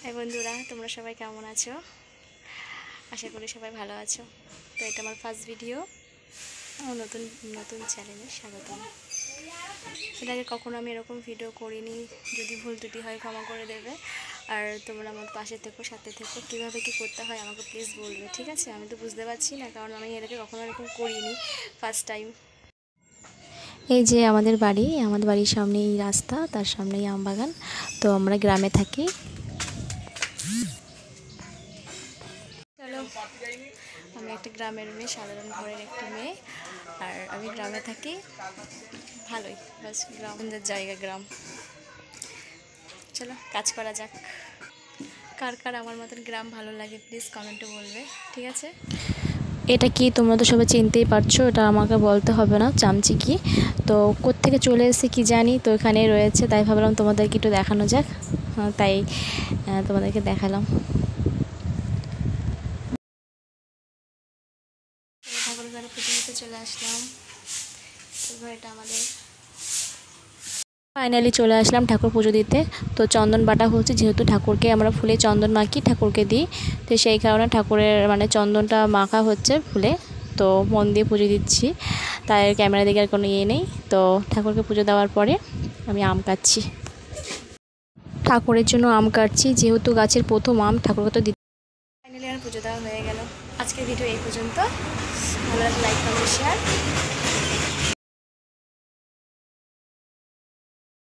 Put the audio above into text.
High বন্ধুরা, তোমরা সবাই কেমন আছো? আশা করি সবাই ভালো আছো। তো এটা আমার ফার্স্ট ভিডিও, নতুন নতুন চ্যানেলে স্বাগতম। এর আগে কখনো আমি এরকম ভিডিও করিনি, যদি ভুল ত্রুটি হয় ক্ষমা করে দেবে। আর তোমরা আমার পাশে থেকো, সাথে থেকো। কীভাবে কী করতে হয় আমাকে প্লিজ বলবে, ঠিক আছে? আমি তো বুঝতে পারছি না, কারণ আমি এর আগে কখনো এরকম করিনি, ফার্স্ট টাইম। এই যে আমাদের বাড়ির সামনেই রাস্তা, তার সামনেই আম বাগান। তো আমরা গ্রামে থাকি। চলো, আমি একটা গ্রামের মেয়ে, সাধারণ ঘরের একটা মেয়ে, আর আমি গ্রামে থাকি। ভালোই, বাস গ্রামের জায়গা গ্রাম। চলো কাজ করা যাক। কার কার আমার মতন গ্রাম ভালো লাগে প্লিজ কমেন্টে বলবে, ঠিক আছে? এটা কি তোমরা তো সবাই চিনতেই পারছো, এটা আমাকে বলতে হবে না চামচি কি। তো কোত্থেকে চলে এসেছে কি জানি, তো এখানেই রয়েছে, তাই ভাবলাম তোমাদেরকে একটু দেখানো যাক। তাই তোমাদেরকে দেখালাম। ঠাকুর ঘরে পুজো দিতে চলে আসলাম। এটা আমাদের ফাইনালি চলে আসলাম ঠাকুর পুজো দিতে। তো চন্দন বাটা হচ্ছে, যেহেতু ঠাকুরকে আমরা ফুলে চন্দন মাখি, ঠাকুরকে দিই, তো সেই কারণে ঠাকুরের চন্দনটা মাখা হচ্ছে ফুলে। তো মন দিয়ে পুজো দিচ্ছি, তাই ক্যামেরা দিকে আর কোনো ইয়ে নেই। তো ঠাকুরকে পুজো দেওয়ার পরে আমি আম কাটছি, ঠাকুরের জন্য আম কাটছি, যেহেতু গাছের প্রথম আম ঠাকুরকে তো দিতে। ফাইনালি আমার পুজো দেওয়া হয়ে গেল। আজকের ভিডিও এই পর্যন্ত। ভালো লাগলে লাইক কমেন্ট শেয়ার।